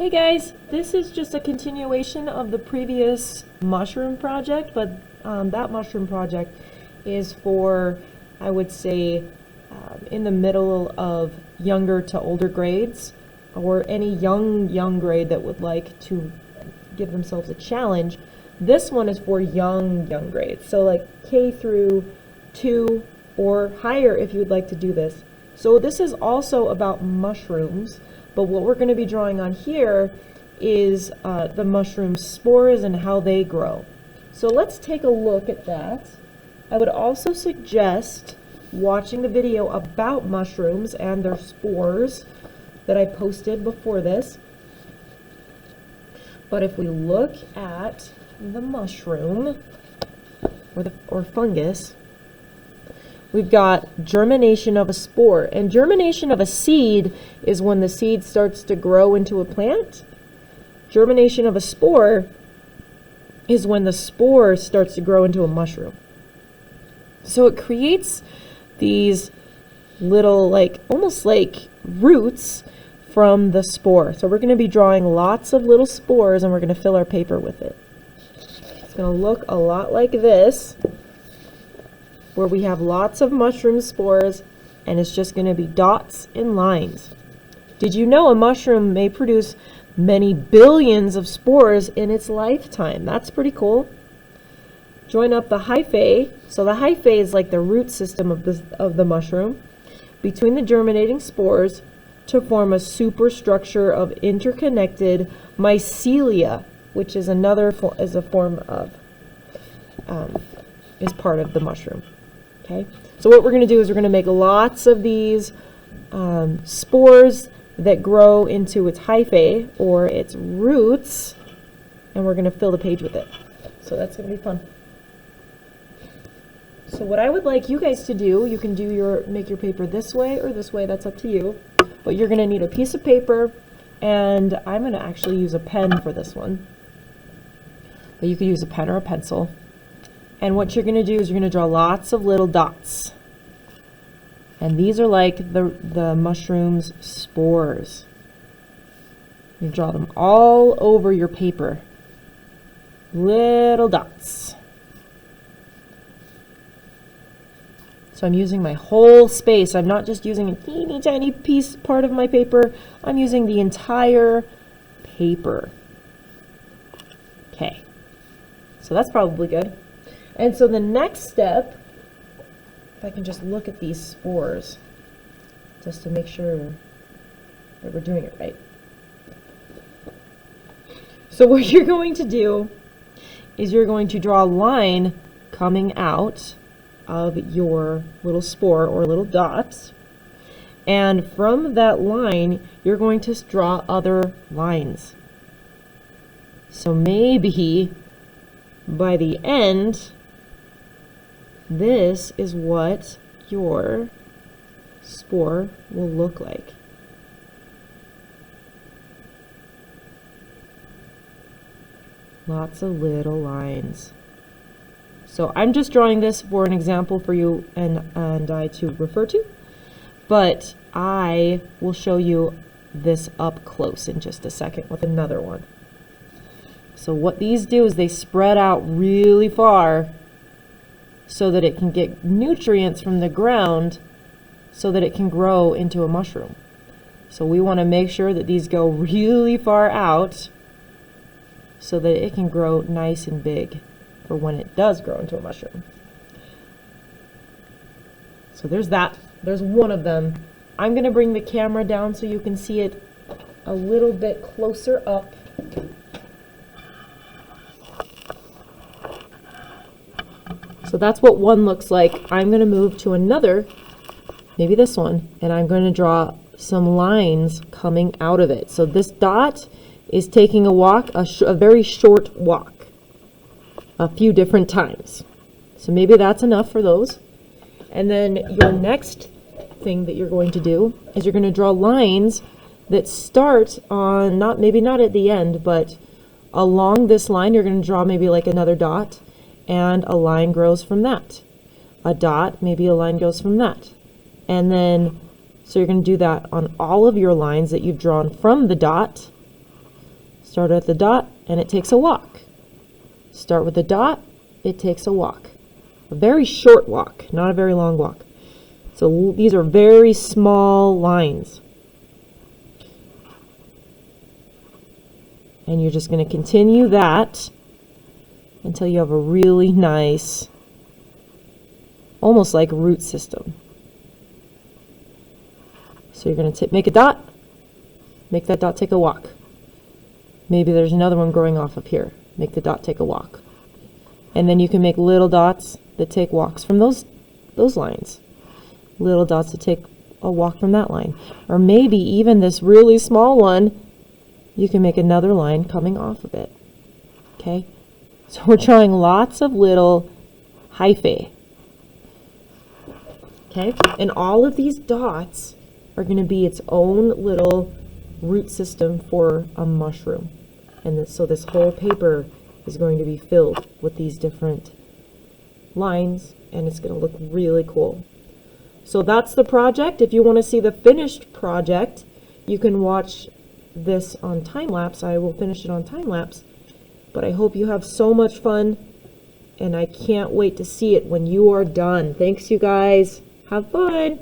Hey guys, this is just a continuation of the previous mushroom project, but that mushroom project is for, I would say, in the middle of younger to older grades, or any young grade that would like to give themselves a challenge. This one is for young grades, so like K through 2 or higher if you would like to do this. So this is also about mushrooms, but what we're going to be drawing on here is the mushroom spores and how they grow. So let's take a look at that. I would also suggest watching the video about mushrooms and their spores that I posted before this. But if we look at the mushroom or fungus, we've got germination of a spore, and germination of a seed is when the seed starts to grow into a plant. Germination of a spore is when the spore starts to grow into a mushroom. So it creates these little, almost like roots from the spore. So we're going to be drawing lots of little spores, and we're going to fill our paper with it. It's going to look a lot like this, where we have lots of mushroom spores, and it's just going to be dots and lines. Did you know a mushroom may produce many billions of spores in its lifetime? That's pretty cool. Join up the hyphae. So the hyphae is like the root system of the mushroom between the germinating spores to form a superstructure of interconnected mycelia, which is is a form of is part of the mushroom. Okay, so what we're going to do is we're going to make lots of these spores that grow into its hyphae or its roots, and we're going to fill the page with it. So that's going to be fun. So what I would like you guys to do, you can make your paper this way or this way, that's up to you, but you're going to need a piece of paper, and I'm going to actually use a pen for this one, but you could use a pen or a pencil. And what you're going to do is you're going to draw lots of little dots. And these are like the mushroom's spores. You draw them all over your paper. Little dots. So I'm using my whole space. I'm not just using a teeny tiny part of my paper. I'm using the entire paper. Okay. So that's probably good. And so the next step, if I can just look at these spores, just to make sure that we're doing it right. So what you're going to do is you're going to draw a line coming out of your little spore or little dots. And from that line, you're going to draw other lines. So maybe by the end, this is what your spore will look like. Lots of little lines. So I'm just drawing this for an example for you and I to refer to, but I will show you this up close in just a second with another one. So what these do is they spread out really far so that it can get nutrients from the ground so that it can grow into a mushroom. So we want to make sure that these go really far out so that it can grow nice and big for when it does grow into a mushroom. So there's that. There's one of them. I'm going to bring the camera down so you can see it a little bit closer up. So that's what one looks like. I'm going to move to another, maybe this one, and I'm going to draw some lines coming out of it. So this dot is taking a walk, a very short walk, a few different times. So maybe that's enough for those. And then your next thing that you're going to do is you're going to draw lines that start on, maybe not at the end, but along this line, you're going to draw maybe like another dot. And a line grows from that. A dot, maybe a line goes from that. And then, so you're going to do that on all of your lines that you've drawn from the dot. Start at the dot, and it takes a walk. Start with the dot, it takes a walk. A very short walk, not a very long walk. So these are very small lines. And you're just going to continue that until you have a really nice, almost like root system. So you're going to make a dot, make that dot take a walk. Maybe there's another one growing off of here. Make the dot take a walk. And then you can make little dots that take walks from those lines. Little dots that take a walk from that line. Or maybe even this really small one, you can make another line coming off of it. Okay? So we're drawing lots of little hyphae. Okay? And all of these dots are going to be its own little root system for a mushroom. And so this whole paper is going to be filled with these different lines, and it's going to look really cool. So that's the project. If you want to see the finished project, you can watch this on time-lapse. I will finish it on time-lapse. But I hope you have so much fun, and I can't wait to see it when you are done. Thanks, you guys. Have fun.